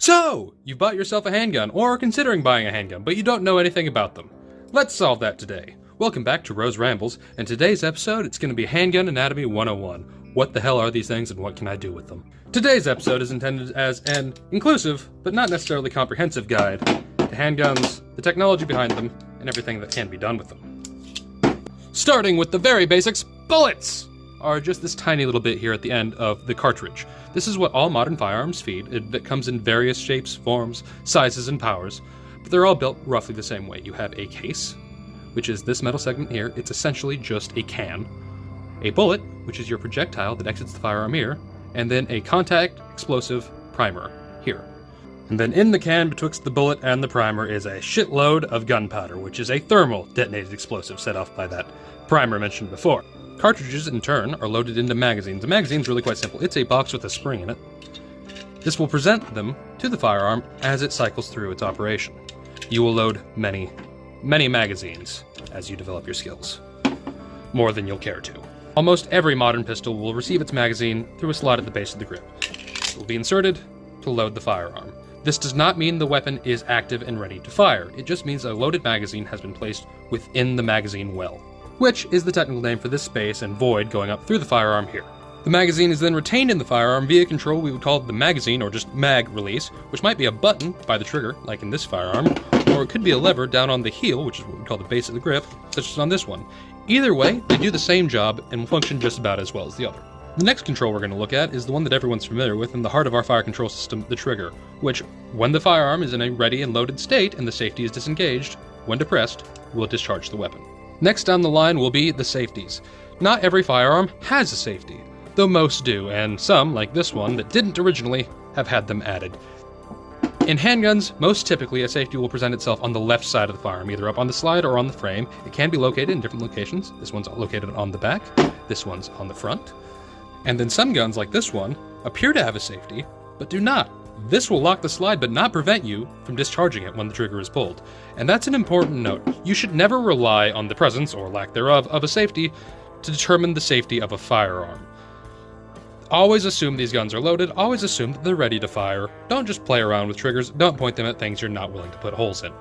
So, you've bought yourself a handgun, or are considering buying a handgun, but you don't know anything about them. Let's solve that today. Welcome back to Rose Rambles, and today's episode, it's going to be Handgun Anatomy 101. What the hell are these things, and what can I do with them? Today's episode is intended as an inclusive, but not necessarily comprehensive guide to handguns, the technology behind them, and everything that can be done with them. Starting with the very basics, bullets are just this tiny little bit here at the end of the cartridge. This is what all modern firearms feed. It comes in various shapes, forms, sizes, and powers, but they're all built roughly the same way. You have a case, which is this metal segment here. It's essentially just a can. A bullet, which is your projectile that exits the firearm here, and then a contact explosive primer here. And then in the can betwixt the bullet and the primer is a shitload of gunpowder, which is a thermal detonated explosive set off by that primer mentioned before. Cartridges, in turn, are loaded into magazines. A magazine's really quite simple. It's a box with a spring in it. This will present them to the firearm as it cycles through its operation. You will load many magazines as you develop your skills. More than you'll care to. Almost every modern pistol will receive its magazine through a slot at the base of the grip. It will be inserted to load the firearm. This does not mean the weapon is active and ready to fire. It just means a loaded magazine has been placed within the magazine well, which is the technical name for this space and void going up through the firearm here. The magazine is then retained in the firearm via control we would call the magazine or just mag release, which might be a button by the trigger, like in this firearm, or it could be a lever down on the heel, which is what we call the base of the grip, such as on this one. Either way, they do the same job and will function just about as well as the other. The next control we're going to look at is the one that everyone's familiar with in the heart of our fire control system, the trigger, which, when the firearm is in a ready and loaded state and the safety is disengaged, when depressed, will discharge the weapon. Next down the line will be the safeties. Not every firearm has a safety, though most do, and some, like this one, that didn't originally, have had them added. In handguns, most typically a safety will present itself on the left side of the firearm, either up on the slide or on the frame. It can be located in different locations. This one's located on the back, this one's on the front. And then some guns, like this one, appear to have a safety, but do not. This will lock the slide but not prevent you from discharging it when the trigger is pulled. And that's an important note. You should never rely on the presence, or lack thereof, of a safety to determine the safety of a firearm. Always assume these guns are loaded, always assume that they're ready to fire. Don't just play around with triggers, don't point them at things you're not willing to put holes in.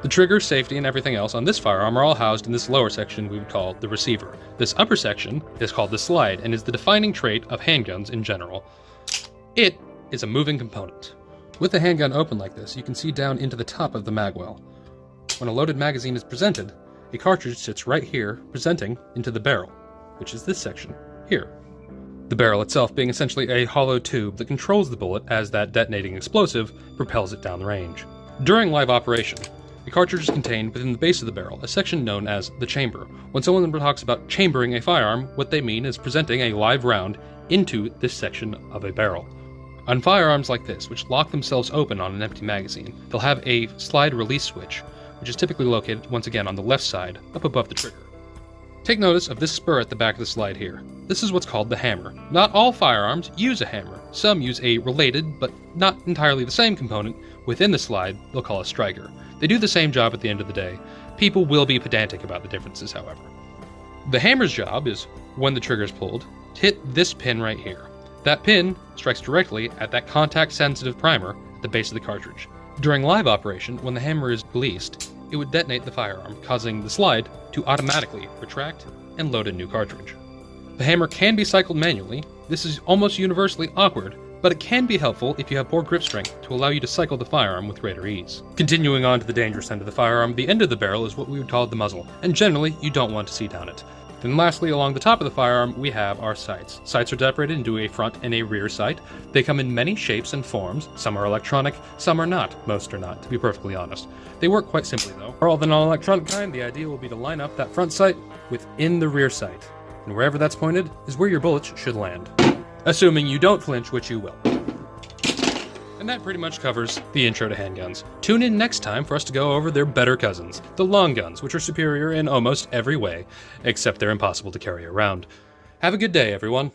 The trigger, safety, and everything else on this firearm are all housed in this lower section we would call the receiver. This upper section is called the slide and is the defining trait of handguns in general. It is a moving component. With the handgun open like this, you can see down into the top of the magwell. When a loaded magazine is presented, a cartridge sits right here, presenting into the barrel, which is this section here. The barrel itself being essentially a hollow tube that controls the bullet as that detonating explosive propels it down the range. During live operation, the cartridge is contained within the base of the barrel, a section known as the chamber. When someone talks about chambering a firearm, what they mean is presenting a live round into this section of a barrel. On firearms like this, which lock themselves open on an empty magazine, they'll have a slide release switch, which is typically located, once again, on the left side, up above the trigger. Take notice of this spur at the back of the slide here. This is what's called the hammer. Not all firearms use a hammer. Some use a related, but not entirely the same component within the slide they'll call a striker. They do the same job at the end of the day. People will be pedantic about the differences, however. The hammer's job is, when the trigger is pulled, to hit this pin right here. That pin strikes directly at that contact-sensitive primer at the base of the cartridge. During live operation, when the hammer is released, it would detonate the firearm, causing the slide to automatically retract and load a new cartridge. The hammer can be cycled manually. This is almost universally awkward, but it can be helpful if you have poor grip strength to allow you to cycle the firearm with greater ease. Continuing on to the dangerous end of the firearm, the end of the barrel is what we would call the muzzle, and generally you don't want to see down it. Then lastly, along the top of the firearm, we have our sights. Sights are separated into a front and a rear sight. They come in many shapes and forms. Some are electronic, some are not. Most are not, to be perfectly honest. They work quite simply though. For all the non-electronic kind, the idea will be to line up that front sight within the rear sight. And wherever that's pointed is where your bullets should land. Assuming you don't flinch, which you will. And that pretty much covers the intro to handguns. Tune in next time for us to go over their better cousins, the long guns, which are superior in almost every way, except they're impossible to carry around. Have a good day, everyone.